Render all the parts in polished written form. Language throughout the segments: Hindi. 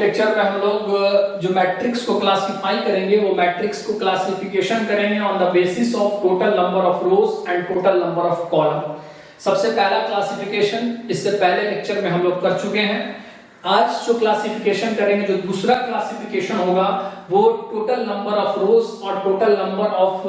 लेक्चर में हम लोग जो मैट्रिक्स को क्लासिफाई करेंगे वो मैट्रिक्स को क्लासिफिकेशन करेंगे on the basis of total number of rose and total number of column. सबसे पहला क्लासिफिकेशन इससे पहले लेक्चर में हम लोग कर चुके हैं। आज जो क्लासिफिकेशन करेंगे, जो दूसरा क्लासिफिकेशन होगा, वो टोटल नंबर ऑफ रोज और टोटल नंबर ऑफ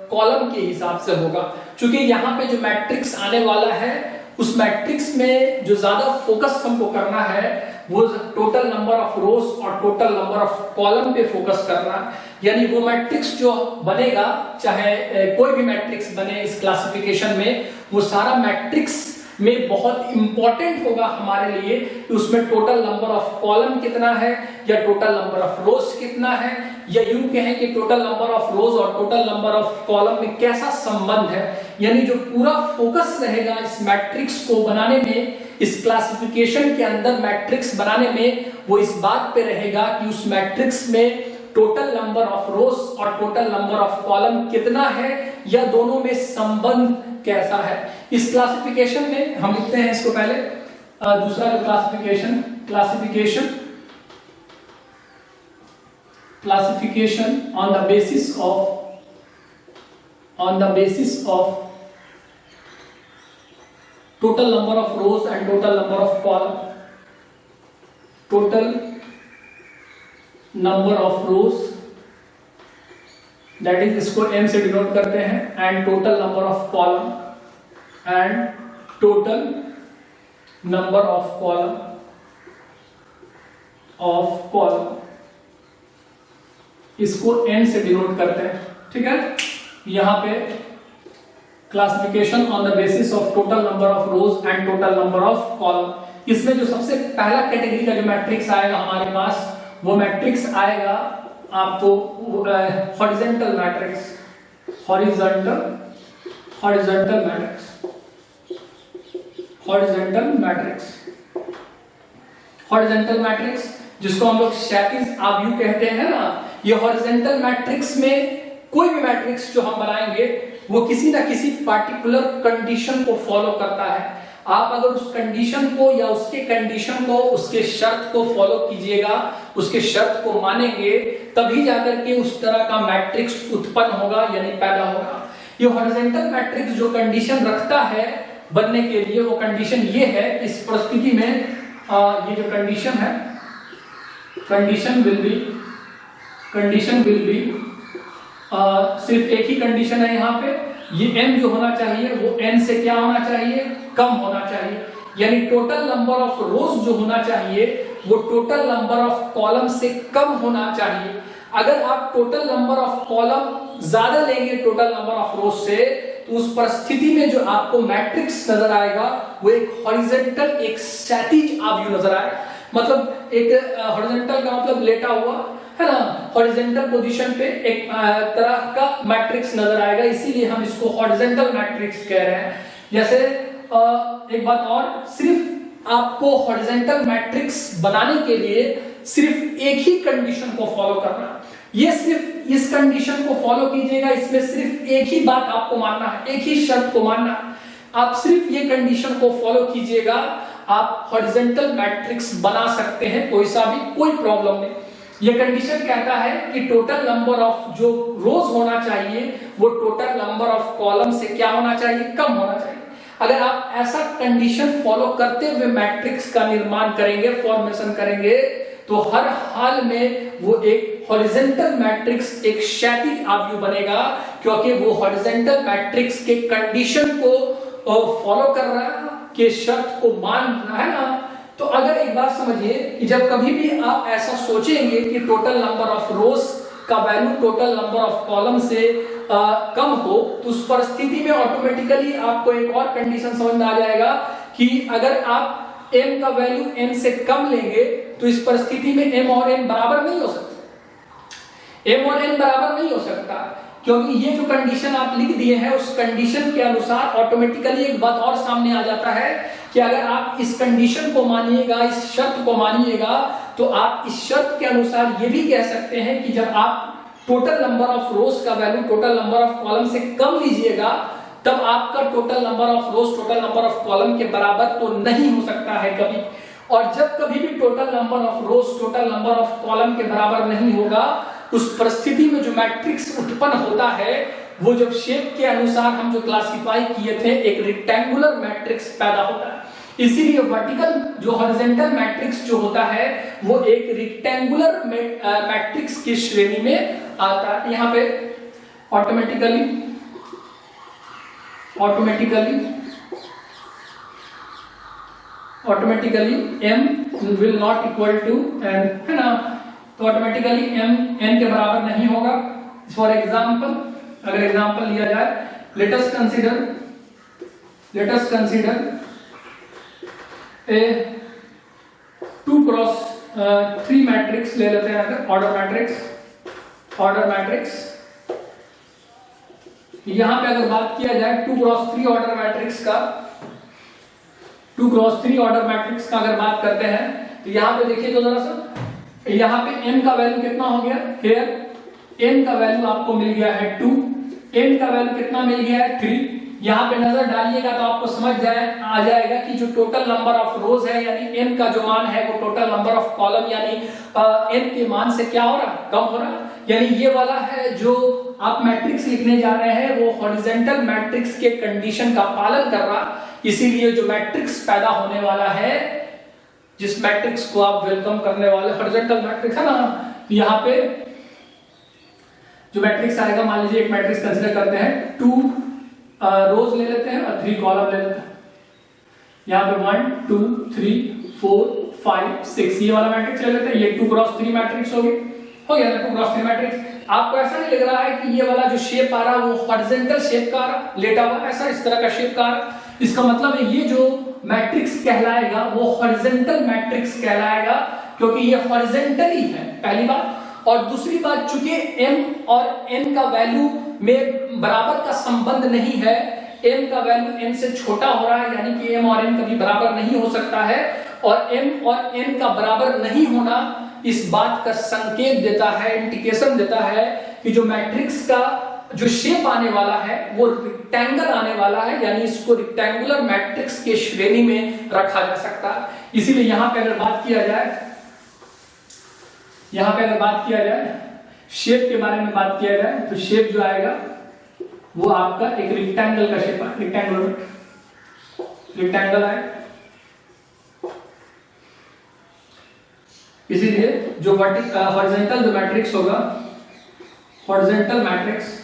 कॉलम के हिसाब से होगा। क्योंकि यहाँ पे जो मैट्रिक्स आने वाला है उस मैट्रिक्स में जो ज्यादा फोकस हमको करना है वो टोटल नंबर ऑफ रोज और टोटल नंबर ऑफ कॉलम पे फोकस करना। यानी वो मैट्रिक्स जो बनेगा, चाहे कोई भी मैट्रिक्स बने इस क्लासिफिकेशन में, वो सारा मैट्रिक्स में बहुत इंपॉर्टेंट होगा हमारे लिए कि उसमें टोटल नंबर ऑफ कॉलम कितना है या टोटल नंबर ऑफ रोज कितना है, या यूं कहें कि टोटल नंबर ऑफ रोज और टोटल नंबर ऑफ कॉलम में कैसा संबंध है। यानी जो पूरा फोकस रहेगा इस मैट्रिक्स को बनाने में, इस क्लासिफिकेशन के अंदर मैट्रिक्स बनाने में, वो इस बात पे रहेगा कि उस मैट्रिक्स में टोटल नंबर ऑफ रोज और टोटल नंबर ऑफ कॉलम कितना है या दोनों में संबंध कैसा है। इस क्लासिफिकेशन में हम लिखते हैं इसको पहले दूसरा जो classification on the basis of total number of rose and total number of column. Total number of rose, that is इसको m से डिनोट करते हैं, and total number of column and total number of column इसको n से डिनोट करते हैं। ठीक है, यहां पे classification on the basis of total number of rose and total number of column. इसमें जो सबसे पहला कैटेगरी का जो मैट्रिक्स आएगा हमारे पास, वो मैट्रिक्स आएगा आपको हॉरिजॉन्टल मैट्रिक्स, हॉरिजॉन्टल मैट्रिक्स जिसको हम लोग क्षैतिज आव्यूह कहते हैं ना। ये हॉरिजॉन्टल मैट्रिक्स में कोई भी मैट्रिक्स जो हम बनाएंगे वो किसी ना किसी पार्टिकुलर कंडीशन को फॉलो करता है। आप अगर उस कंडीशन को या उसके कंडीशन को, उसके शर्त को फॉलो कीजिएगा, उसके शर्त को मानेंगे, तभी जाकर के उस तरह का मैट्रिक्स उत्पन्न होगा यानी पैदा होगा। ये हॉरिजॉन्टल मैट्रिक्स जो कंडीशन रखता है बनने के लिए, वो कंडीशन ये है, इस परिस्थिति में ये जो कंडीशन है, कंडीशन विल बी सिर्फ एक ही कंडीशन है यहाँ पे, ये n जो होना चाहिए वो n से क्या होना चाहिए, कम होना चाहिए। यानी टोटल नंबर ऑफ रोज जो होना चाहिए वो टोटल नंबर ऑफ कॉलम से कम होना चाहिए। अगर आप टोटल नंबर ऑफ कॉलम ज्यादा लेंगे टोटल नंबर ऑफ रोज से, तो उस परिस्थिति में जो आपको मैट्रिक्स नजर आएगा वो एक हॉरिजॉन्टल, एक क्षैतिज आव्यूह नजर आएगा। मतलब एक हॉरिजॉन्टल का मतलब लेटा हुआ है ना, हॉरिजॉन्टल पोजीशन पे एक तरह का मैट्रिक्स नजर आएगा, इसीलिए हम इसको हॉरिजॉन्टल मैट्रिक्स कह रहे हैं। जैसे एक बात और, सिर्फ आपको हॉरिजॉन्टल मैट्रिक्स बनाने के लिए सिर्फ एक ही कंडीशन को फॉलो करना है। ये सिर्फ इस कंडीशन को फॉलो कीजिएगा, इसमें सिर्फ एक ही बात आपको मानना है, एक ही शर्त को मानना है। आप सिर्फ ये कंडीशन को फॉलो कीजिएगा, आप हॉरिजॉन्टल मैट्रिक्स बना सकते हैं, कोई सा भी, कोई प्रॉब्लम नहीं। ये कंडीशन कहता है कि टोटल नंबर ऑफ जो रोज होना चाहिए वो टोटल नंबर ऑफ कॉलम से क्या होना चाहिए, कम होना चाहिए। अगर आप ऐसा कंडीशन फॉलो करते हुए मैट्रिक्स का निर्माण करेंगे, फॉर्मेशन करेंगे, तो हर हाल में वो एक हॉरिजॉन्टल मैट्रिक्स, एक क्षैतिज आव्यूह बनेगा, क्योंकि वो हॉरिजॉन्टल मैट्रिक्स के कंडीशन को फॉलो कर रहा है, के शर्त को मान रहा है ना। तो अगर एक बात समझिए कि जब कभी भी आप ऐसा सोचेंगे कि टोटल नंबर ऑफ रोज का value total number of column से कम हो, तो उस परिस्थिति में ऑटोमेटिकली आपको एक और कंडीशन समझ में आ जाएगा कि अगर आप m का वैल्यू n से कम लेंगे तो इस परिस्थिति में m और n बराबर नहीं हो सकता। m और n बराबर नहीं हो सकता, क्योंकि ये जो कंडीशन आप लिख दिए हैं उस कंडीशन के अनुसार ऑटोमेटिकली एक बात और सामने आ जाता है कि अगर आप इस कंडीशन को मानिएगा, इस शर्त को मानिएगा, तो आप इस शर्त के अनुसार ये भी कह सकते हैं कि जब आप टोटल नंबर ऑफ रोज का value total number of column से कम लीजिएगा, तब आपका total number of rows total number of column के बराबर तो नहीं हो सकता है कभी। और जब कभी भी total number of rows total number of column के बराबर नहीं होगा, उस परिस्थिति में जो मैट्रिक्स उत्पन्न होता है वो जब शेप के अनुसार हम जो क्लासिफाई किए थे एक रेक्टेंगुलर मैट्रिक्स पैदा होता है। इसीलिए वर्टिकल जो हॉरिजॉन्टल मैट्रिक्स जो होता है वो एक रेक्टेंगुलर मैट्रिक्स की श्रेणी में आता है। यहाँ पे automatically m will not equal to n, है ना, तो ऑटोमेटिकली m n के बराबर नहीं होगा। फॉर एग्जाम्पल अगर एग्जाम्पल लिया जाए, let us consider a 2x3 matrix ले लेते हैं, अगर ऑर्डर मैट्रिक्स। यहां पे अगर बात किया जाए 2x3 ऑर्डर मैट्रिक्स का, 2x3 ऑर्डर मैट्रिक्स का अगर बात करते हैं तो यहां पे देखिए तो जरा सा, यहां पे m का वैल्यू कितना हो गया, हियर n का वैल्यू आपको मिल गया है 2, n का वैल्यू कितना मिल गया है 3। यहाँ पे नजर डालिएगा तो आपको समझ आ जाएगा कि जो टोटल नंबर ऑफ रोज है यानी n का जो मान है वो टोटल नंबर ऑफ कॉलम यानी n के मान से क्या हो रहा, कम हो रहा। यानी ये वाला है जो आप मैट्रिक्स लिखने जा रहे हैं वो हॉरिजॉन्टल मैट्रिक्स के कंडीशन का पालन कर रहा। इसीलिए जो मैट्रिक्स पैदा होने वाला है, जिस मैट्रिक्स को आप वेलकम करने वाले हॉरिजॉन्टल मैट्रिक्स है ना, यहाँ पे जो मैट्रिक्स आएगा, मान लीजिए एक मैट्रिक्स कंसीडर करते हैं, 2 रोज ले लेते हैं और 3 कॉलम ले लेते हैं। यहाँ पे 1 2 3 4 5 6 ये वाला मैट्रिक्स ले लेते हैं। ये 2x3 मैट्रिक्स हो गया ना, 2x3 मैट्रिक्स। आपको ऐसा नहीं लग रहा है कि ये वाला जो शेप आ रहा है वो हॉरिजॉन्टल शेप का आ रहा, लेटा हुआ ऐसा इस तरह का शेप का आ रहा। इसका मतलब है ये जो मैट्रिक्स कहलाएगा वो हॉरिजॉन्टल मैट्रिक्स कहलाएगा, क्योंकि ये हॉरिजॉन्टली है, पहली बात। और दूसरी बात, चूंकि m और n का वैल्यू में बराबर का संबंध नहीं है, m का वैल्यू n से छोटा हो रहा है, यानी कि m और n कभी बराबर नहीं हो सकता है। और m और n का बराबर नहीं होना इस बात का संकेत देता है, इंडिकेशन देता है कि जो मैट्रिक्स का जो शेप आने वाला है वो रेक्टेंगल आने वाला है, यानी इसको रेक्टेंगुलर मैट्रिक्स के श्रेणी में रखा जा सकता है। इसीलिए यहाँ पे अगर बात किया जाए शेप के बारे में बात किया जाए तो शेप जो आएगा वो आपका एक रेक्टेंगल का शेप है, रेक्टेंगल है। इसीलिए जो हॉरिजॉन्टल जो मैट्रिक्स होगा, horizontal matrix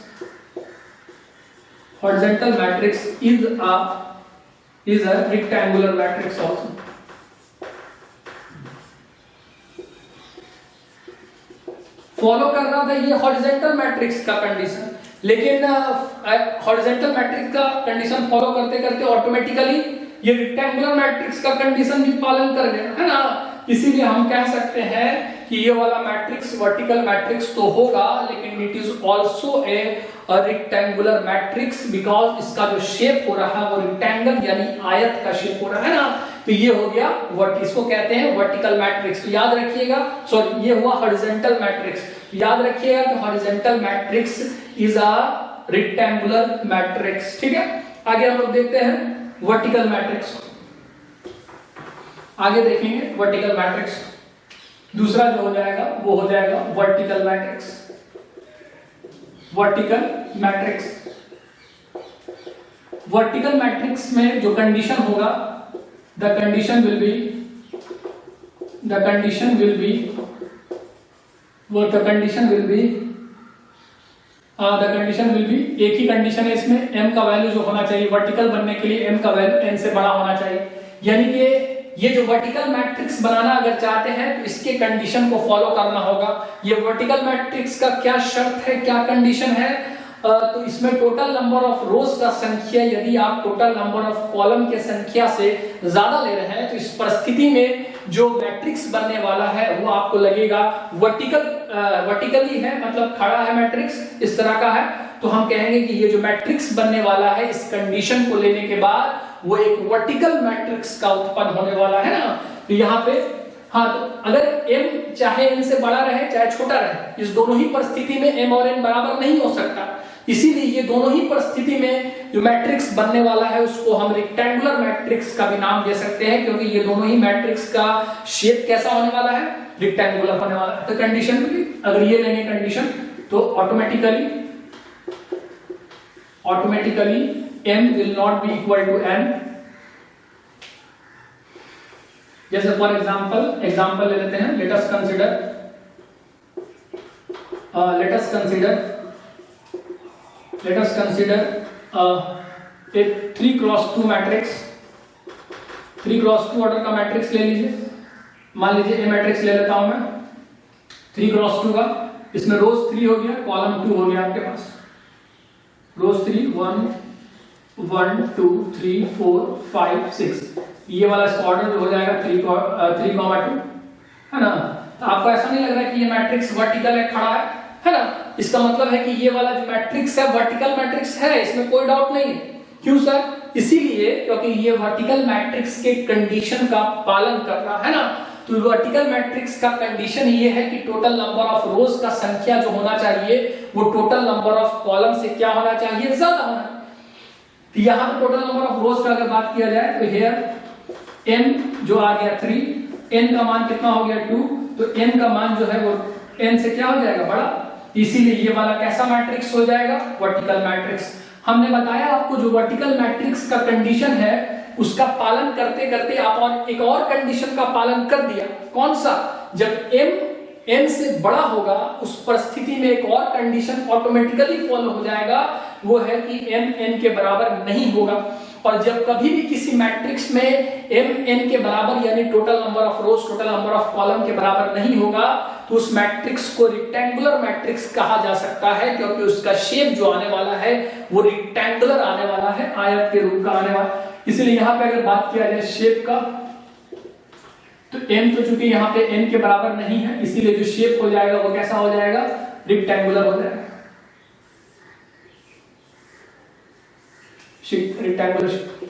is a rectangular matrix also. Follow कर रहा था ये हॉरिजॉन्टल मैट्रिक्स का कंडीशन, लेकिन हॉरिजॉन्टल मैट्रिक्स का कंडीशन फॉलो करते करते ऑटोमेटिकली ये रेक्टेंगुलर मैट्रिक्स का कंडीशन भी पालन कर गया, है ना। इसीलिए हम कह सकते हैं कि ये वाला मैट्रिक्स वर्टिकल मैट्रिक्स तो होगा, लेकिन it is also a rectangular matrix, because इसका जो शेप हो रहा है वो रेक्टेंगल यानी आयत का शेप हो रहा है ना। तो ये हो गया इसको कहते हैं वर्टिकल मैट्रिक्स। तो याद रखिएगा, सॉरी ये हुआ हॉरिजॉन्टल मैट्रिक्स। याद रखिएगा कि horizontal matrix is a rectangular matrix, ठीक है। आगे हम लोग देखते हैं वर्टिकल मैट्रिक्स। आगे देखेंगे वर्टिकल मैट्रिक्स। दूसरा जो हो जाएगा वो हो जाएगा वर्टिकल मैट्रिक्स। वर्टिकल मैट्रिक्स में जो कंडीशन होगा, the condition will be एक ही कंडीशन है इसमें, m का वैल्यू जो होना चाहिए वर्टिकल बनने के लिए m का वैल्यू n से बड़ा होना चाहिए। यानी कि ये जो वर्टिकल मैट्रिक्स बनाना अगर चाहते हैं तो इसके कंडीशन को फॉलो करना होगा। ये वर्टिकल मैट्रिक्स का क्या शर्त है, क्या कंडीशन है, तो इसमें टोटल नंबर ऑफ रोज का संख्या यदि आप टोटल नंबर ऑफ कॉलम के संख्या से ज्यादा ले रहे हैं तो इस परिस्थिति में जो मैट्रिक्स बनने वाला है वो आपको लगेगा वर्टिकली है, मतलब खड़ा है मैट्रिक्स इस तरह का है। तो हम कहेंगे कि ये जो मैट्रिक्स बनने वाला है इस कंडीशन को लेने के बाद वो एक वर्टिकल मैट्रिक्स का उत्पन्न होने वाला है ना। तो यहाँ पे हाँ, तो अगर m चाहे n से बड़ा रहे चाहे छोटा रहे, इस दोनों ही परिस्थिति में m और n बराबर नहीं हो सकता। इसीलिए ये दोनों ही परिस्थिति में जो मैट्रिक्स बनने वाला है उसको हम रेक्टेंगुलर मैट्रिक्स का भी नाम दे सकते हैं, क्योंकि ये दोनों ही मैट्रिक्स का शेप कैसा होने वाला है, रेक्टेंगुलर होने वाला है। तो कंडीशन भी अगर ये लेंगे कंडीशन तो automatically m will not be equal to n। जैसे फॉर एग्जांपल ले लेते हैं, let us consider एक 3x2 मैट्रिक्स, 3x2 ऑर्डर का मैट्रिक्स ले लीजिए। मान लीजिए ए मैट्रिक्स ले लेता हूं मैं 3x2 का, इसमें रोज 3 हो गया, कॉलम 2 हो गया आपके पास। रोज 3 1 2 3 4 5 6, ये वाला इसका ऑर्डर जो हो जाएगा 3,2 है ना। तो आपको ऐसा नहीं लग रहा है कि ये मैट्रिक्स वर्टिकल है, खड़ा है ना। इसका मतलब है कि ये वाला जो मैट्रिक्स है वर्टिकल मैट्रिक्स है, इसमें कोई डाउट नहीं है। क्यों सर? इसीलिए क्योंकि ये वर्टिकल मैट्रिक्स के कंडीशन का पालन कर रहा है ना। तो वर्टिकल मैट्रिक्स का कंडीशन ये है कि टोटल नंबर ऑफ रोज का संख्या जो होना चाहिए वो टोटल नंबर ऑफ कॉलम से क्या होना चाहिए, ज्यादा होना। तो यहां पे टोटल नंबर ऑफ रोज का अगर बात किया जाए तो हियर n जो आ गया 3, n का मान कितना हो गया 2, तो n का मान जो है वो n से क्या हो जाएगा, बड़ा। इसीलिए ये वाला कैसा मैट्रिक्स हो जाएगा, वर्टिकल मैट्रिक्स। हमने बताया आपको जो वर्टिकल मैट्रिक्स का कंडीशन है उसका पालन करते करते आप और एक और कंडीशन का पालन कर दिया। कौन सा? जब m n से बड़ा होगा उस परिस्थिति में एक और कंडीशन ऑटोमेटिकली फॉलो हो जाएगा, वो है कि m n के बराबर नहीं होगा। और जब कभी भी किसी मैट्रिक्स में m n के बराबर यानी total number of rows total number of column के बराबर नहीं होगा तो उस मैट्रिक्स को रेक्टेंगुलर मैट्रिक्स कहा जा सकता है, क्योंकि उसका शेप जो आने वाला है वो रेक्टेंगुलर आने वाला है, आयत के रूप का आने वाला। इसलिए यहां पे अगर बात किया जाए शेप का तो m तो चूंकि यहाँ पे n के बराबर नहीं है, इसीलिए जो शेप हो जाएगा वो कैसा हो जाएगा, रेक्टेंगुलर हो जाएगा। रेक्टेंगुलर शेप,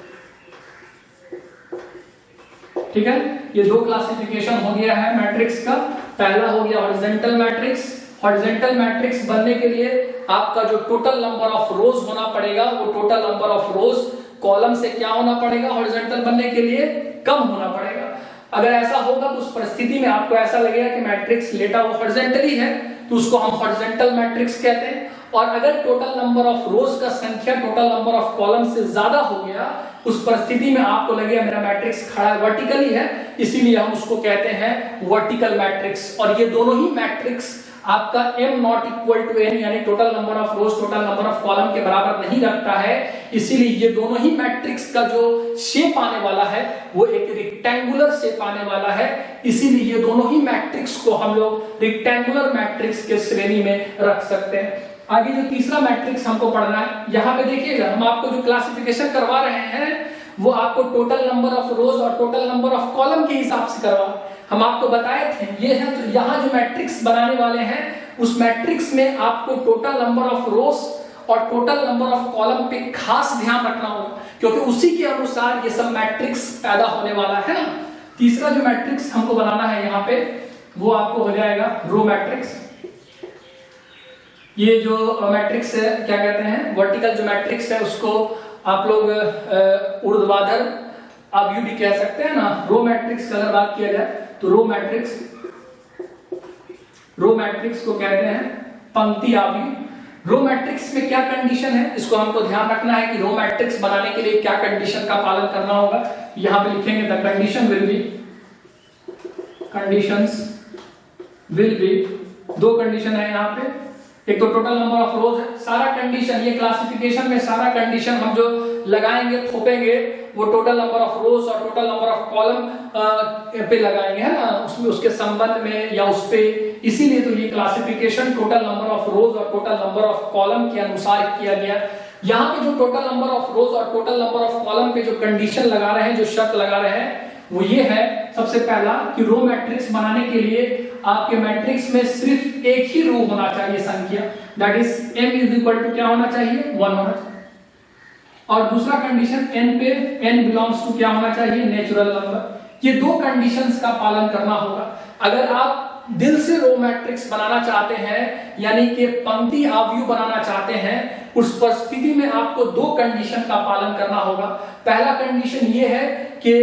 ठीक है। ये दो क्लासिफिकेशन हो गया है मैट्रिक्स का। पहला हो गया हॉरिजॉन्टल मैट्रिक्स। हॉरिजॉन्टल मैट्रिक्स बनने के लिए आपका जो टोटल नंबर ऑफ रोज होना पड़ेगा वो total number of rose column से क्या होना पड़ेगा, हॉरिजॉन्टल बनने के लिए कम होना पड़ेगा। अगर ऐसा होगा तो उस परिस्थिति में आपको ऐसा लगेगा कि मैट्रिक्स लेटा वो हॉरिजॉन्टली है, तो उसको हम हॉरिजॉन्टल मैट्रिक्स कहते हैं। और अगर टोटल नंबर ऑफ रोज का संख्या टोटल नंबर ऑफ कॉलम से ज्यादा हो गया उस परिस्थिति में आपको लगेगा मेरा मैट्रिक्स खड़ा वर्टिकली है, इसीलिए हम उसको कहते हैं वर्टिकल मैट्रिक्स। और ये दोनों ही मैट्रिक्स आपका m not equal to n यानी total number of rows total number of column के बराबर नहीं रखता है, इसीलिए ये दोनों ही मैट्रिक्स का जो शेप आने वाला है वो एक रेक्टेंगुलर शेप आने वाला है। इसीलिए ये दोनों ही मैट्रिक्स को हम लोग रेक्टेंगुलर मैट्रिक्स के श्रेणी में रख सकते हैं। आगे जो तीसरा मैट्रिक्स हमको पढ़ना है, यहाँ पे देखिएगा हम आपको जो क्लासिफिकेशन करवा रहे हैं वो आपको टोटल नंबर ऑफ रोज और टोटल नंबर ऑफ कॉलम के हिसाब से करवा। हम आपको बताए थे ये है, तो यहाँ जो मैट्रिक्स बनाने वाले हैं उस मैट्रिक्स में आपको टोटल नंबर ऑफ रोज और टोटल नंबर ऑफ कॉलम पे खास ध्यान रखना होगा, क्योंकि उसी के अनुसार ये सब मैट्रिक्स पैदा होने वाला है ना। तीसरा जो मैट्रिक्स हमको बनाना है यहाँ पे वो आपको हो जाएगा रो मैट्रिक्स। ये जो मैट्रिक्स है क्या कहते हैं, वर्टिकल जो मैट्रिक्स है उसको आप लोग ऊर्ध्वाधर आप यू भी कह सकते हैं ना। रो मैट्रिक्स की अगर बात किया जाए तो रो मैट्रिक्स को कहते हैं पंक्ति आव्यूह। रो मैट्रिक्स में क्या कंडीशन है इसको हमको ध्यान रखना है कि रो मैट्रिक्स बनाने के लिए क्या कंडीशन का पालन करना होगा। यहां पे लिखेंगे द कंडीशन विल बी दो कंडीशन है यहाँ पे। एक तो टोटल नंबर ऑफ रोज है, सारा कंडीशन ये क्लासिफिकेशन में सारा कंडीशन हम जो लगाएंगे थोपेंगे वो टोटल नंबर ऑफ रोज और टोटल नंबर ऑफ कॉलम पे लगाएंगे, है ना, उसमें उसके संबंध में या उस पे। इसीलिए तो ये क्लासिफिकेशन टोटल नंबर ऑफ रोज और टोटल नंबर ऑफ कॉलम के अनुसार किया गया। यहाँ पे जो टोटल नंबर ऑफ रोज और टोटल नंबर ऑफ कॉलम पे जो कंडीशन लगा रहे हैं, जो शर्त लगा रहे हैं वो ये है सबसे पहला कि रो मैट्रिक्स बनाने के लिए आपके मैट्रिक्स में सिर्फ एक ही रो होना चाहिए संख्या, that is m is equal to क्या होना चाहिए, 1 होना चाहिए। और दूसरा कंडीशन n पे n बिलोंग्स टू क्या होना चाहिए, नेचुरल नंबर। ये दो कंडीशंस का पालन करना होगा। अगर आप दिल से रो मैट्रिक्स बनाना चाहते हैं, यानी कि पंक्ति आव्यूह बनाना चाहते हैं, उस परिस्थिति में आपको दो कंडीशन का पालन करना होगा। पहला कंडीशन ये है कि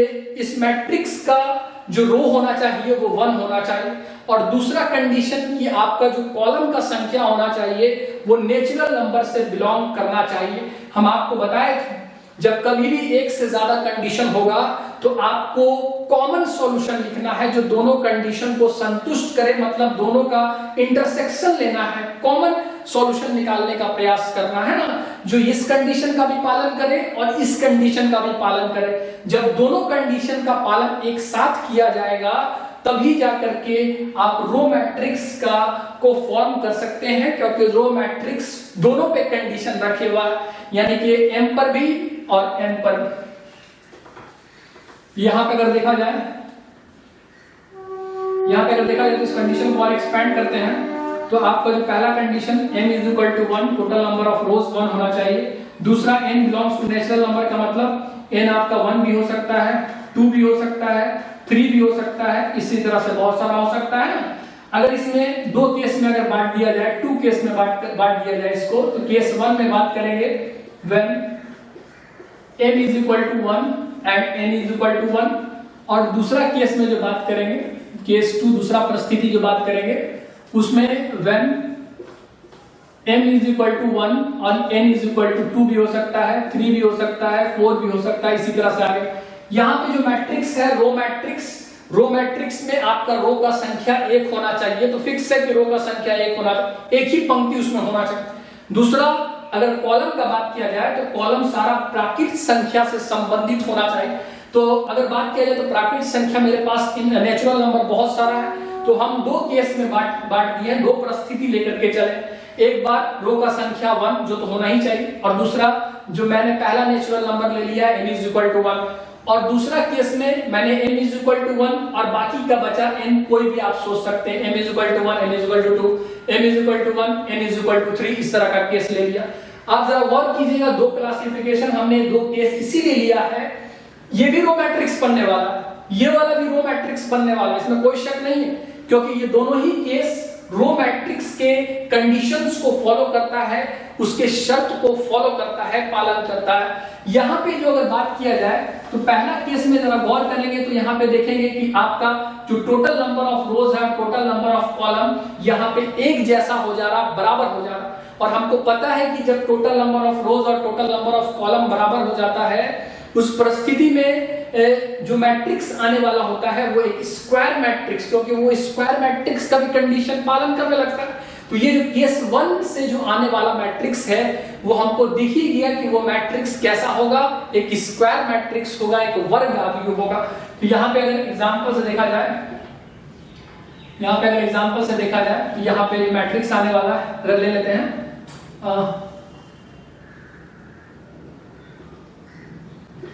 इस मैट्रिक्स का जो रो होना चाहिए वो 1 होना चाहिए, और दूसरा कंडीशन कि आपका जो कॉलम का संख्या होना चाहिए वो नेचुरल नंबर से बिलोंग करना चाहिए। हम आपको बताए थे जब कभी भी एक से ज्यादा कंडीशन होगा तो आपको कॉमन सॉल्यूशन लिखना है जो दोनों कंडीशन को संतुष्ट करे, मतलब दोनों का इंटरसेक्शन लेना है, कॉमन सॉल्यूशन निकालने का प्रयास करना है ना, जो इस कंडीशन का भी पालन करे और इस कंडीशन का भी पालन करे। जब दोनों कंडीशन का पालन एक साथ किया जाएगा तभी जाकर के आप रो मैट्रिक्स को फॉर्म कर सकते हैं, क्योंकि रो मैट्रिक्स दोनों पे कंडीशन रखे हुआ, यानी कि m पर भी और n पर भी। यहां पे अगर देखा जाए तो इस कंडीशन को और एक्सपेंड करते हैं तो आपका जो पहला condition m is equal to 1, total number of rows 1 होना चाहिए। दूसरा n belongs to natural number का मतलब n आपका 1 भी हो सकता है, 2 भी हो सकता है, 3 भी हो सकता है, इसी तरह से बहुत सारा हो सकता है ना। अगर इसमें दो केस में अगर बांट दिया जाए, 2 केस में बांट दिया जाए इसको, तो केस 1 में बात करेंगे when m is equal to 1 and n is equal to 1, और दूसरा केस में जो बात करेंगे, केस 2 दूसरा परिस्थिति जो बात करेंगे उसमें when m is equal to 1 और n is equal to 2 भी हो सकता है, 3 भी हो सकता है, 4 भी हो सकता है, इसी तरह से आगे। यहाँ पे जो मैट्रिक्स है रो मैट्रिक्स में आपका रो का संख्या 1 होना चाहिए, तो फिक्स है कि रो का संख्या 1 होना, एक ही पंक्ति उसमें होना चाहिए। दूसरा, अगर कॉलम का बात किया जाए तो कॉलम सारा प्राकृत संख्या से संबंधित होना चाहिए। तो अगर बात किया जाए तो प्राकृत संख्या मेरे पास नेचुरल नंबर बहुत सारा है, तो हम दो केस में बांट दिए, दो परिस्थिति लेकर के चले। एक बार रो का संख्या 1 जो तो होना ही चाहिए, और दूसरा जो मैंने पहला नेचुरल नंबर ले लिया n इज इक्वल टू 1, और दूसरा केस में मैंने m इज इक्वल टू 1 और बाकी का बचा n, कोई भी आप सोच सकते हैं, m is equal to 1, m is equal to 2, m is equal to 1, n is equal to 3, इस तरह का केस ले लिया। आप जरा गौर कीजिएगा, दो क्लासिफिकेशन हमने दो केस इसीलिए लिया है, ये भी रो मैट्रिक्स बनने वाला है, ये वाला भी रो मैट्रिक्स बनने वाला है, इसमें कोई शक नहीं है, क्योंकि ये दोनों ही केस रो मैट्रिक्स के कंडीशंस को फॉलो करता है, उसके शर्त को फॉलो करता है, पालन करता है। यहाँ पे जो अगर बात किया जाए तो पहला केस में जरा गौर करेंगे तो यहाँ पे देखेंगे कि आपका जो टोटल नंबर ऑफ रोज है, टोटल नंबर ऑफ कॉलम यहाँ पे एक जैसा हो जा रहा, बराबर हो जा रहा, और हमको पता है कि जब टोटल नंबर ऑफ रोज और टोटल नंबर ऑफ कॉलम बराबर हो जाता है उस परिस्थिति में जो मैट्रिक्स आने वाला होता है वो एक स्क्वायर मैट्रिक्स, क्योंकि वो स्क्वायर मैट्रिक्स का भी कंडीशन पालन करने लगता है। तो ये जो केस 1 से जो आने वाला मैट्रिक्स है वो हमको दिख ही गया कि वो मैट्रिक्स कैसा होगा, एक स्क्वायर मैट्रिक्स होगा, एक वर्ग आव्यूह होगा। तो यहाँ पे अगर एग्जांपल से देखा जाए, तो यहाँ पे मैट्रिक्स आने वाला है, अगर ले लेते हैं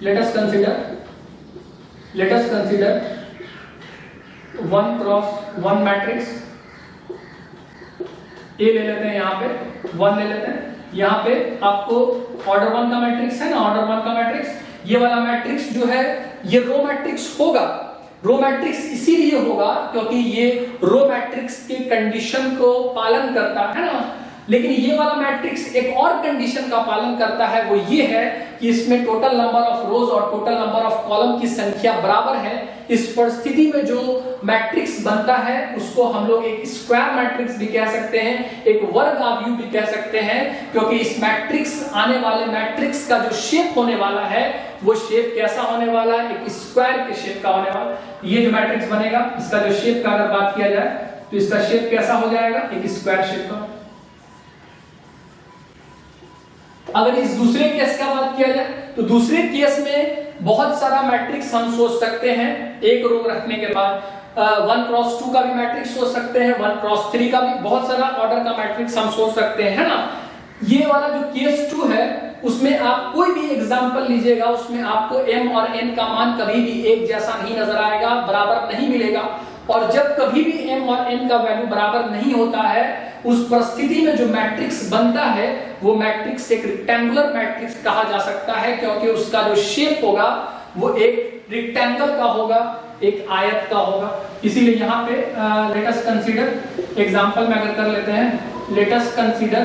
let us consider 1 cross 1 matrix A ले लेते हैं, यहाँ पे 1 ले लेते हैं, यहाँ पे आपको ऑर्डर 1 का मैट्रिक्स है ना, ऑर्डर 1 का मैट्रिक्स, ये वाला मैट्रिक्स जो है ये रो मैट्रिक्स होगा। रो मैट्रिक्स इसीलिए होगा क्योंकि ये रो मैट्रिक्स के कंडीशन को पालन करता है ना, लेकिन ये वाला मैट्रिक्स एक और कंडीशन का पालन करता है, वो ये है कि इसमें टोटल नंबर ऑफ रोज और टोटल नंबर ऑफ कॉलम की संख्या बराबर है। इस परिस्थिति में जो मैट्रिक्स बनता है उसको हम लोग एक स्क्वायर मैट्रिक्स भी कह सकते हैं, एक वर्ग आव्यूह भी कह सकते हैं, क्योंकि इस मैट्रिक्स आने वाले मैट्रिक्स का जो शेप होने वाला है वो शेप कैसा होने वाला है, एक स्क्वायर के शेप का होने वाला। ये जो मैट्रिक्स बनेगा इसका जो शेप का अगर बात किया जाए तो इसका शेप कैसा हो जाएगा, एक स्क्वायर शेप का। अगर इस दूसरे केस का बात किया जाए तो दूसरे केस में बहुत सारा मैट्रिक्स हम सोच सकते हैं, एक रो रखने के बाद 1 क्रॉस 2 का भी मैट्रिक्स सोच सकते हैं, 1 क्रॉस 3 का भी, बहुत सारा ऑर्डर का मैट्रिक्स हम सोच सकते हैं, है ना। ये वाला जो केस 2 है उसमें आप कोई भी एग्जांपल लीजिएगा उसमें आपको m और n का मान कभी भी एक जैसा नहीं नजर आएगा, बराबर नहीं मिलेगा, और जब कभी भी m और n का वैल्यू बराबर नहीं होता है उस परिस्थिति में जो मैट्रिक्स बनता है वो मैट्रिक्स एक रेक्टेंगुलर मैट्रिक्स कहा जा सकता है, क्योंकि उसका जो शेप होगा वो एक रेक्टेंगल का होगा, एक आयत का होगा। इसीलिए यहाँ पे लेट अस कंसीडर एग्जांपल में अगर कर लेते हैं, let us consider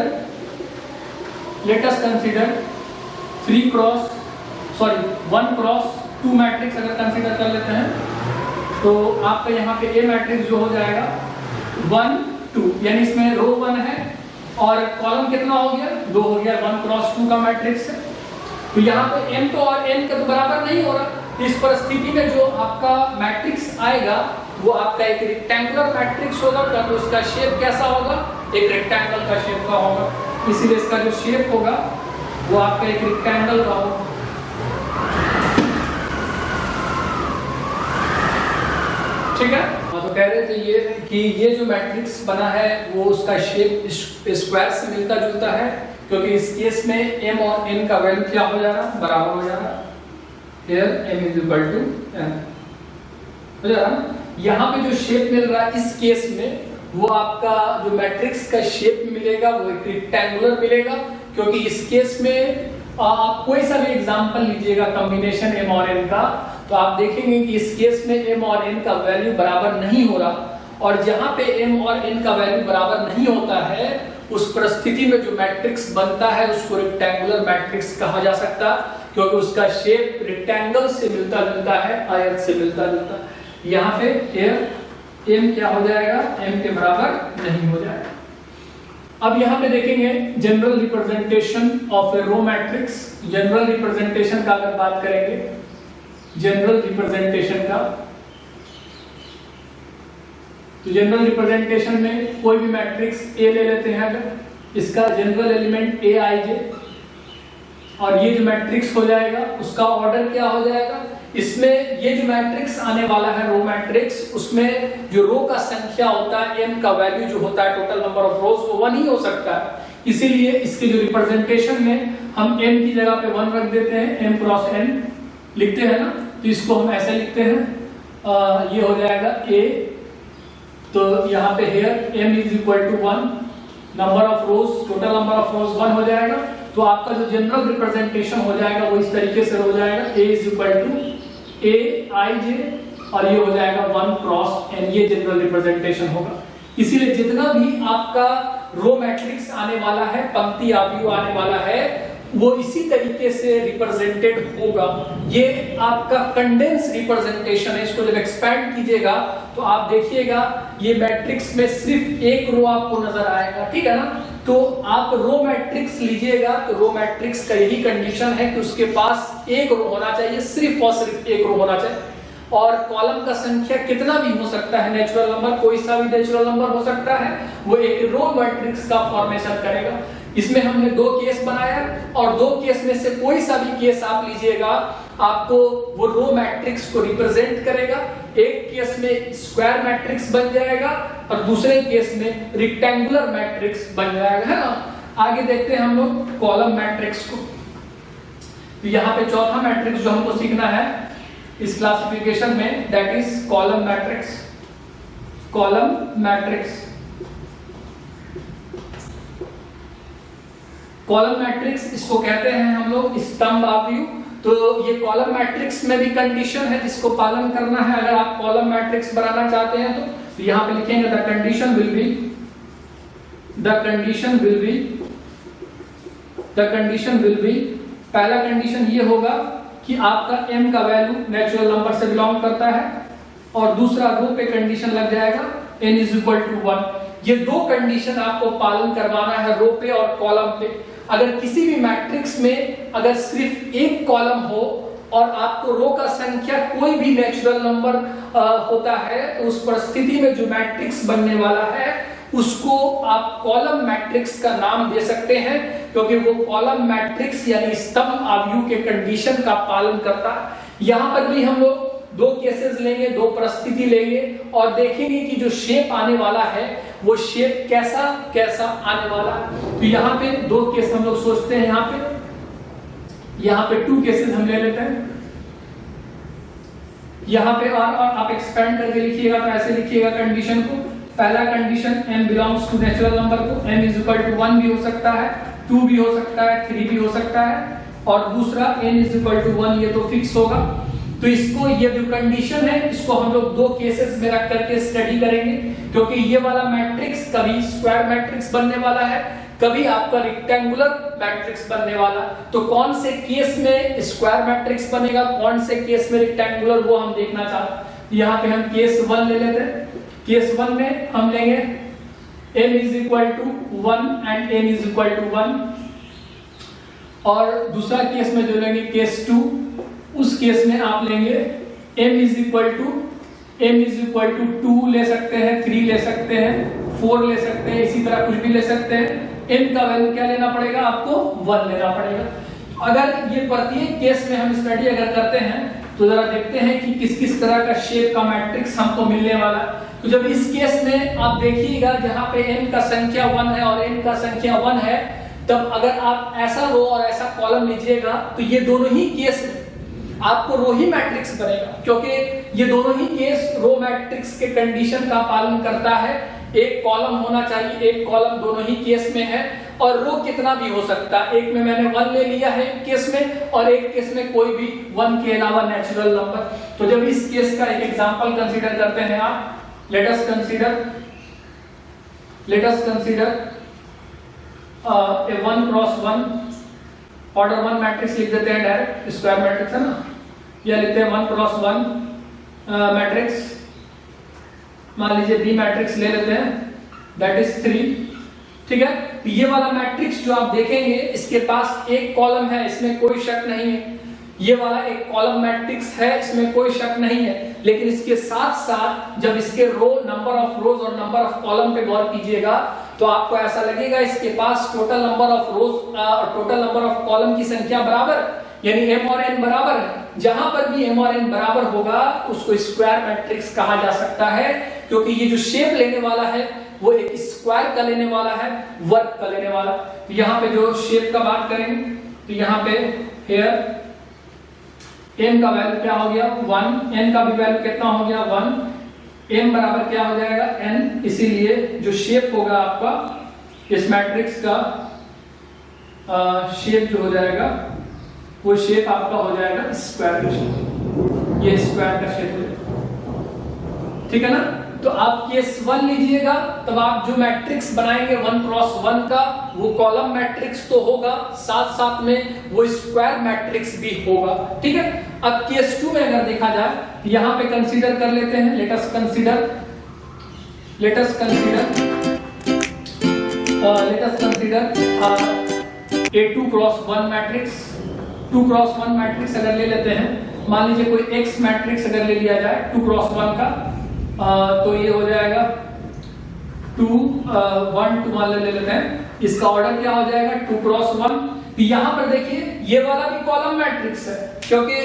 1x2 matrix अगर कंसीडर कर लेते हैं तो आपका यहाँ पे ए मैट्रिक्स जो हो जाएगा 1 2, यानी इसमें रो 1 है और कॉलम कितना हो गया 2 हो गया, 1x2 का मैट्रिक्स है। तो यहाँ पे m तो और n का तो बराबर नहीं हो रहा। इस परिस्थिति में जो आपका मैट्रिक्स आएगा वो आपका एक रेक्टेंगुलर मैट्रिक्स होगा, तो उसका शेप कैसा होगा, एक रेक्टेंगल का शेप का होगा। इसीलिए इसका जो शेप होगा वो आपका एक रेक्टेंगल का होगा। ठीक है, तो कह रहे थे ये कि ये जो मैट्रिक्स बना है वो उसका शेप स्क्वायर से मिलता जुलता है, क्योंकि इस केस में m और n का वैल्यू क्या हो जा रहा है, बराबर हो जा रहा है। Here m is equal to n हो जा रहा है। यहाँ पे जो शेप मिल रहा है इस केस में वो आपका जो मैट्रिक्स का शेप मिलेगा वो एक रेक्टेंगुलर मिलेगा, क्योंकि इस केस में आप कोई सा भी एग्जांपल लीजिएगा कॉम्बिनेशन m और n का, तो आप देखेंगे कि इस केस में m और n का वैल्यू बराबर नहीं हो रहा। और जहां पे m और n का वैल्यू बराबर नहीं होता है उस परिस्थिति में जो मैट्रिक्स बनता है उसको रेक्टेंगुलर मैट्रिक्स कहा जा सकता है, क्योंकि उसका शेप रेक्टेंगल से मिलता जुलता है, आयत से मिलता जुलता है। यहाँ पे m क्या हो जाएगा, m के बराबर नहीं हो जाएगा। अब यहाँ पे देखेंगे general representation of a row matrix. General representation का अगर बात करेंगे, जनरल रिप्रेजेंटेशन का, तो जनरल रिप्रेजेंटेशन में कोई भी मैट्रिक्स A ले लेते हैं अगर, इसका general element A i j, और ये जो मैट्रिक्स हो जाएगा उसका ऑर्डर क्या हो जाएगा, इसमें ये जो मैट्रिक्स आने वाला है रो मैट्रिक्स, उसमें जो रो का संख्या होता है m का वैल्यू जो होता है टोटल नंबर ऑफ रोज वो 1 ही हो सकता है। इसीलिए इसके जो रिप्रेजेंटेशन में हम m की जगह पे 1 रख देते हैं, m क्रॉस n लिखते हैं ना, तो इसको हम ऐसे लिखते हैं, ये हो जाएगा A, तो यहाँ पे here m is equal to 1, number of rows, total number of rows 1 हो जाएगा। तो आपका जो जनरल रिप्रेजेंटेशन हो जाएगा वो इस तरीके से हो जाएगा, A is equal to A i j, और ये हो जाएगा 1 क्रॉस n, ये जनरल रिप्रेजेंटेशन होगा। इसीलिए जितना भी आपका रो मैट्रिक्स आने वाला है, पंक्ति आव्यूह आने वाला है, वो इसी तरीके से रिप्रेजेंटेड होगा। ये आपका कंडेंस रिप्रेजेंटेशन है। इसको जब एक्सपैंड कीजिएगा तो आप देखिएगा ये मैट्रिक्स में सिर्फ एक रो आपको नजर आएगा, ठीक है ना। तो आप रो मैट्रिक्स लीजिएगा तो रो मैट्रिक्स का यही कंडीशन है कि उसके पास एक रो होना चाहिए, सिर्फ और सिर्फ एक रो होना चाहिए, और कॉलम का संख्या कितना भी हो सकता है, नेचुरल नंबर, कोई सा भी नेचुरल नंबर हो सकता है, वो एक रो मैट्रिक्स का फॉर्मेशन करेगा। इसमें हमने 2 केस बनाया और 2 केस में से कोई सा भी केस आप लीजिएगा आपको वो रो मैट्रिक्स को रिप्रेजेंट करेगा। एक केस में स्क्वायर मैट्रिक्स बन जाएगा और दूसरे केस में रेक्टेंगुलर मैट्रिक्स बन जाएगा, है ना। आगे देखते हैं हम लोग कॉलम मैट्रिक्स को। तो यहाँ पे चौथा मैट्रिक्स जो हमको सीखना है इस क्लासिफिकेशन में, that is column matrix. Column matrix, column matrix इसको कहते हैं हम लोग स्तंभ आव्यूह। तो ये कॉलम मैट्रिक्स में भी कंडीशन है जिसको पालन करना है अगर आप कॉलम मैट्रिक्स बनाना चाहते हैं तो यहाँ पे लिखेंगे द कंडीशन विल बी, पहला कंडीशन ये होगा कि आपका m का वैल्यू नेचुरल नंबर से बिलोंग करता है, और दूसरा रो पे कंडीशन लग जाएगा n इज इक्वल टू 1। ये 2 कंडीशन आपको पालन करवाना है रो पे और कॉलम पे। अगर किसी भी मैट्रिक्स में अगर सिर्फ एक कॉलम हो और आपको रो का संख्या कोई भी नेचुरल नंबर होता है तो उस परिस्थिति में जो मैट्रिक्स बनने वाला है उसको आप कॉलम मैट्रिक्स का नाम दे सकते हैं, क्योंकि वो कॉलम मैट्रिक्स यानी स्तंभ आव्यूह के कंडीशन का पालन करता है। यहाँ पर भी हम लोग 2 केसेस लेंगे, 2 परिस्थिति लेंगे और देखेंगे कि जो शेप आने वाला है वो शेप कैसा कैसा आने वाला है। तो यहाँ पे 2 केस हम लोग सोचते हैं, यहाँ पे 2 केसेस हम ले लेते हैं। यहाँ पे और आप एक्सपेंड करके लिखिएगा तो ऐसे लिखिएगा कंडीशन को। पहला condition m belongs to natural number को m इज इक्वल टू 1 भी हो सकता है, 2 भी हो सकता है, 3 भी हो सकता है, और दूसरा n इज इक्वल टू 1, ये तो फिक्स होगा। तो इसको, ये जो कंडीशन है, इसको हम लोग दो केसेस में रख करके स्टडी करेंगे, क्योंकि ये वाला मैट्रिक्स कभी स्क्वायर मैट्रिक्स बनने वाला है, कभी आपका रेक्टेंगुलर मैट्रिक्स बनने वाला। तो कौन से केस में स्क्वायर मैट्रिक्स बनेगा, कौन से केस में रेक्टेंगुलर, वो हम देखना चाहते हैं। यहाँ पे हम केस 1 ले लेते हैं। केस 1 में हम लेंगे m is equal to 1 and n is equal to 1, और दूसरा केस में जो लेंगे केस 2, उस केस में आप लेंगे m is equal to 2 ले सकते हैं, 3 ले सकते हैं, 4 ले सकते हैं, इसी तरह कुछ भी ले सकते हैं। n का वैल्यू क्या लेना पड़ेगा, आपको 1 लेना पड़ेगा। अगर ये प्रत्येक केस में हम स्टडी अगर करते हैं तो जरा देखते हैं कि किस किस तरह का शेप का मैट्रिक्स हमको मिलने वाला है। तो जब इस केस में आप देखिएगा जहां पे n का संख्या 1 है और n का संख्या 1 है, तब अगर आप ऐसा रो और ऐसा कॉलम लीजिएगा तो ये दोनों ही केस में आपको रो ही मैट्रिक्स बनेगा, क्योंकि ये दोनों ही केस रो मैट्रिक्स के कंडीशन का पालन करता है। एक कॉलम होना चाहिए, एक कॉलम दोनों ही केस में है, और रो कितना भी हो सकता है। एक में मैंने 1 ले लिया है एक केस में, और एक केस में कोई भी 1 के अलावा नेचुरल नंबर। तो जब इस केस का एक एग्जांपल कंसीडर करते हैं आप, let us consider a 1 cross 1 order 1 matrix लिख देते हैं, डायरेक्ट स्क्वायर मैट्रिक्स है ना, या लिखते हैं 1 क्रॉस 1 मैट्रिक्स। मान लीजिए बी मैट्रिक्स ले लेते हैं, दैट इज 3, ठीक है। तो ये वाला मैट्रिक्स जो आप देखेंगे, इसके पास एक कॉलम है, इसमें कोई शक नहीं है। ये वाला एक कॉलम मैट्रिक्स है, इसमें कोई शक नहीं है। लेकिन इसके साथ साथ जब इसके रो, नंबर ऑफ रोज और नंबर ऑफ कॉलम पे गौर कीजिएगा, तो आपको ऐसा लगेगा इसके पास टोटल नंबर ऑफ रोज और टोटल नंबर ऑफ कॉलम की संख्या बराबर, यानी m और n बराबर है। जहां पर भी m और n बराबर होगा उसको स्क्वायर मैट्रिक्स कहा जा सकता है, क्योंकि ये जो शेप लेने वाला है वो एक स्क्वायर का लेने वाला है, वर्ग का लेने वाला। तो यहाँ पे जो शेप का बात करेंगे तो यहाँ पे हेयर m का वैल्यू क्या हो गया 1, n का भी वैल्यू कितना हो गया 1, m बराबर क्या हो जाएगा n। इसीलिए जो शेप होगा आपका इस मैट्रिक्स का शेप जो हो जाएगा वो शेप आपका हो जाएगा स्क्वायर का शेप, ये स्क्वायर का शेप है, ठीक है ना। तो आप केस 1 लीजिएगा, तब आप जो मैट्रिक्स बनाएंगे 1 क्रॉस 1 का, वो कॉलम मैट्रिक्स तो होगा, साथ साथ में वो स्क्वायर मैट्रिक्स भी होगा, ठीक है। अब केस 2 में अगर देखा जाए, यहां पे कंसीडर कर लेते हैं, let us consider a 2 cross 1 matrix. 2 cross 1 matrix अगर ले लेते हैं, मान लीजिए कोई x मैट्रिक्स अगर ले लिया जाए 2 क्रॉस 1 का, तो ये हो जाएगा 2 1 2 मान ले लेते हैं, इसका ऑर्डर क्या हो जाएगा 2 क्रॉस 1। तो यहाँ पर देखिए ये वाला भी कॉलम मैट्रिक्स है, क्योंकि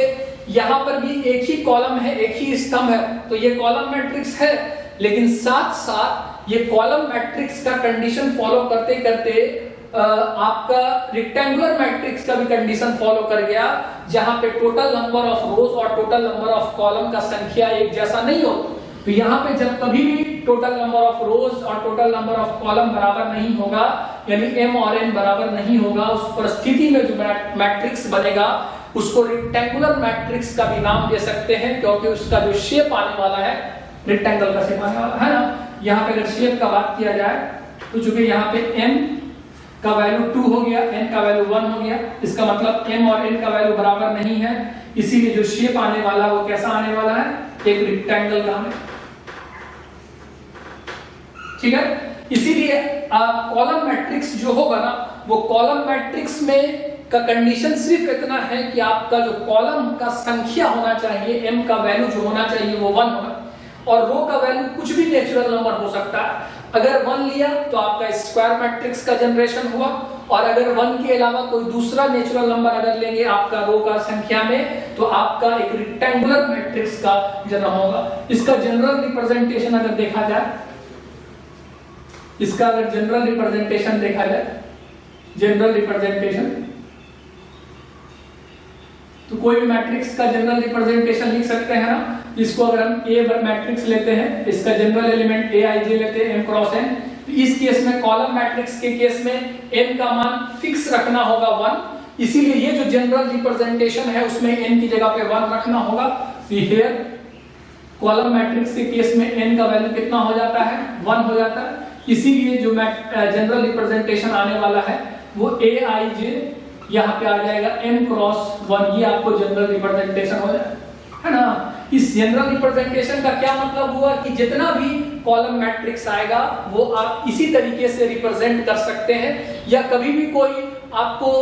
यहाँ पर भी एक ही कॉलम है, एक ही स्तंभ है, तो ये कॉलम मैट्रिक्स है। लेकिन साथ साथ ये कॉलम मैट्रिक्स का कंडीशन फॉलो करते करते आपका रेक्टेंगुलर मैट्रिक्स का भी कंडीशन फॉलो कर गया, जहां पे टोटल नंबर ऑफ रोज और टोटल नंबर ऑफ कॉलम का संख्या एक जैसा नहीं हो। तो यहाँ पे जब कभी भी टोटल नंबर ऑफ रोज और टोटल नंबर ऑफ कॉलम बराबर नहीं होगा, यानी m और n बराबर नहीं होगा, उस परिस्थिति में जो मैट्रिक्स बनेगा उसको रेक्टेंगुलर मैट्रिक्स का भी नाम दे सकते हैं, क्योंकि उसका जो शेप आने वाला है रेक्टेंगल का शेप आने वाला है ना। यहाँ पे अगर शेप का बात किया जाए तो चूंकि यहाँ पे m का वैल्यू 2 हो गया, n का वैल्यू 1 हो गया, इसका मतलब m और n का वैल्यू बराबर नहीं है, इसीलिए जो शेप आने वाला वो कैसा आने वाला है, एक रेक्टेंगल का है, ठीक है। इसीलिए कॉलम मैट्रिक्स जो होगा ना, वो कॉलम मैट्रिक्स में का कंडीशन सिर्फ इतना है कि आपका जो कॉलम का संख्या होना चाहिए, m का वैल्यू जो होना चाहिए वो 1 होगा, और रो का वैल्यू कुछ भी नेचुरल नंबर हो सकता है। अगर 1 लिया तो आपका स्क्वायर मैट्रिक्स का जनरेशन हुआ, और अगर 1 के अलावा कोई दूसरा नेचुरल नंबर अगर लेंगे आपका रो का संख्या में, तो आपका एक रेक्टेंगुलर मैट्रिक्स का जन्म होगा। इसका जनरल रिप्रेजेंटेशन अगर देखा जाए, इसका अगर जनरल रिप्रेजेंटेशन देखा जाए, जनरल रिप्रेजेंटेशन, तो कोई भी मैट्रिक्स का जनरल रिप्रेजेंटेशन लिख सकते हैं ना। इसको अगर हम A मैट्रिक्स लेते हैं, इसका जनरल एलिमेंट Aij लेते हैं m क्रॉस n, तो इस केस में कॉलम मैट्रिक्स के केस में n का मान फिक्स रखना होगा 1, इसीलिए ये जो जनरल रिप्रेजेंटेशन है उसमें n की जगह पे 1 रखना होगा। हियर कॉलम मैट्रिक्स के केस में n का वैल्यू कितना हो जाता है, 1 हो जाता है। इसीलिए जो जनरल रिप्रेजेंटेशन आने वाला है वो aij यहाँ पे आ जाएगा m × 1, ये आपको जनरल रिप्रेजेंटेशन हो जाएगा, है ना। इस जनरल रिप्रेजेंटेशन का क्या मतलब हुआ कि जितना भी कॉलम मैट्रिक्स आएगा वो आप इसी तरीके से रिप्रेजेंट कर सकते हैं, या कभी भी कोई आपको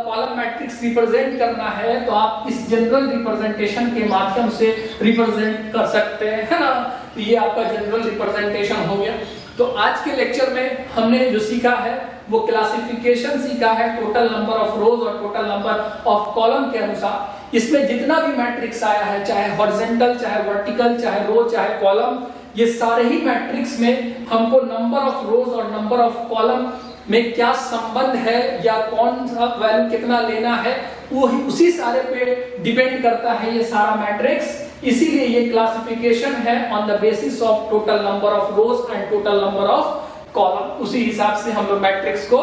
कॉलम मैट्रिक्स रिप्रेजेंट करना है तो आप इस जनरल रिप्रेजेंटेशन के माध्यम से रिप्रेजेंट कर सकते हैं, है ना। तो ये आपका जनरल रिप्रेजेंटेशन हो गया। तो आज के लेक्चर में हमने जो सीखा है वो क्लासिफिकेशन सीखा है टोटल नंबर ऑफ रोज और टोटल नंबर ऑफ कॉलम के अनुसार। इसमें जितना भी मैट्रिक्स आया है, चाहे हॉरिजॉन्टल, चाहे वर्टिकल, चाहे रो, चाहे कॉलम, ये सारे ही मैट्रिक्स में हमको नंबर ऑफ रोज और नंबर ऑफ कॉलम में क्या संबंध है या कौन सा वैल्यू कितना लेना है, वो उसी सारे पे डिपेंड करता है ये सारा मैट्रिक्स। इसीलिए ये क्लासिफिकेशन है on the basis of total number of rose and total number of column. उसी हिसाब से हम लोग मैट्रिक्स को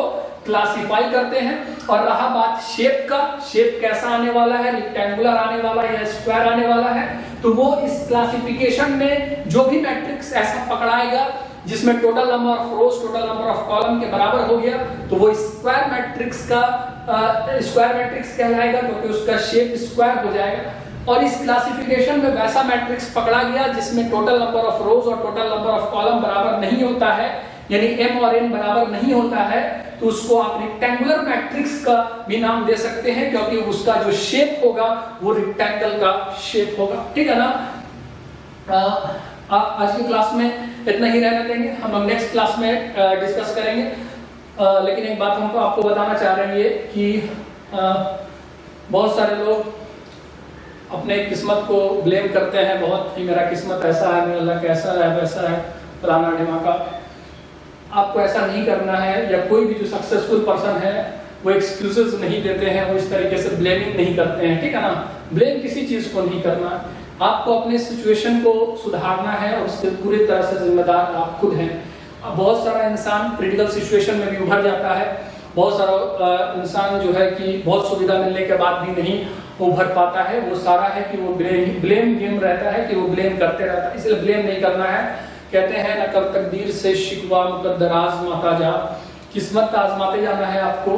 क्लासिफाई करते हैं। और रहा बात शेप का, शेप कैसा आने वाला है, रेक्टेंगुलर आने वाला है या स्क्वायर आने वाला है, तो वो इस क्लासिफिकेशन में जो भी मैट्रिक्स ऐसा पकड़ाएगा जिसमें total number of rows total number of column के बराबर हो गया तो वो स्क्वायर मैट्रिक्स का स्क्वायर मैट्रिक्स कहलाएगा, क्योंकि उसका शेप स्क्वायर हो जाएगा। और इस क्लासिफिकेशन में वैसा मैट्रिक्स पकड़ा गया जिसमें टोटल नंबर ऑफ रोज और टोटल नंबर ऑफ कॉलम बराबर नहीं होता है, यानी m और n बराबर नहीं होता है, तो उसको आप रेक्टेंगुलर मैट्रिक्स का भी नाम दे सकते हैं, क्योंकि उसका जो शेप होगा वो रेक्टेंगल का शेप होगा, ठीक है ना। आज की क्लास में इतना ही रहने देंगे, हम लोग नेक्स्ट क्लास में डिस्कस करेंगे। लेकिन एक बात हमको आपको बताना चाह रहे हैं कि बहुत सारे लोग अपने किस्मत को ब्लेम करते हैं, बहुत ही मेरा किस्मत ऐसा है, मेरा लक ऐसा है, वैसा है, फलाना ढिमाका। आपको ऐसा नहीं करना है, या कोई भी जो सक्सेसफुल पर्सन है वो एक्सक्यूजेस नहीं देते हैं, वो इस तरीके से ब्लेमिंग नहीं करते हैं, ठीक है ना। ब्लेम किसी चीज को नहीं करना, आपको अपने सिचुएशन को सुधारना है और उसके पूरी तरह से जिम्मेदार आप खुद हैं। अब बहुत सारा इंसान क्रिटिकल सिचुएशन में भी उभर जाता है, बहुत सारा इंसान जो है कि बहुत सुविधा मिलने के बाद भी नहीं उभर पाता है। वो सारा है कि वो ब्लेम गेम रहता है कि वो ब्लेम करते रहता है, इसलिए ब्लेम नहीं करना है। कहते हैं न कब तकदीर से शिकवा मुकद्दर आजमाता जा, किस्मत आजमाते जाना है आपको,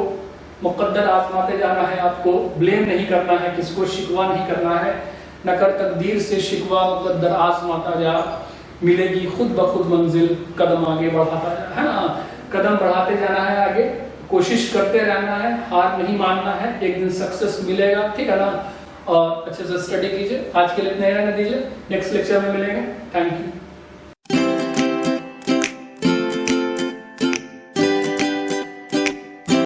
मुकद्दर आजमाते जाना है आपको, ब्लेम नहीं करना है, किसको शिकवा नहीं करना है। न कर तकदीर से शिकवा मुकद्दर आजमाता जा, मिलेगी खुद ब खुद मंजिल, कदम आगे बढ़ाता जा, है ना। कदम बढ़ाते जाना है आगे, कोशिश करते रहना है, हार नहीं मानना है, एक दिन सक्सेस मिलेगा, ठीक है ना। और अच्छे से स्टडी कीजिए। आज के लिए इतना ही रहने दीजिए, नेक्स्ट लेक्चर में मिलेंगे। Thank you.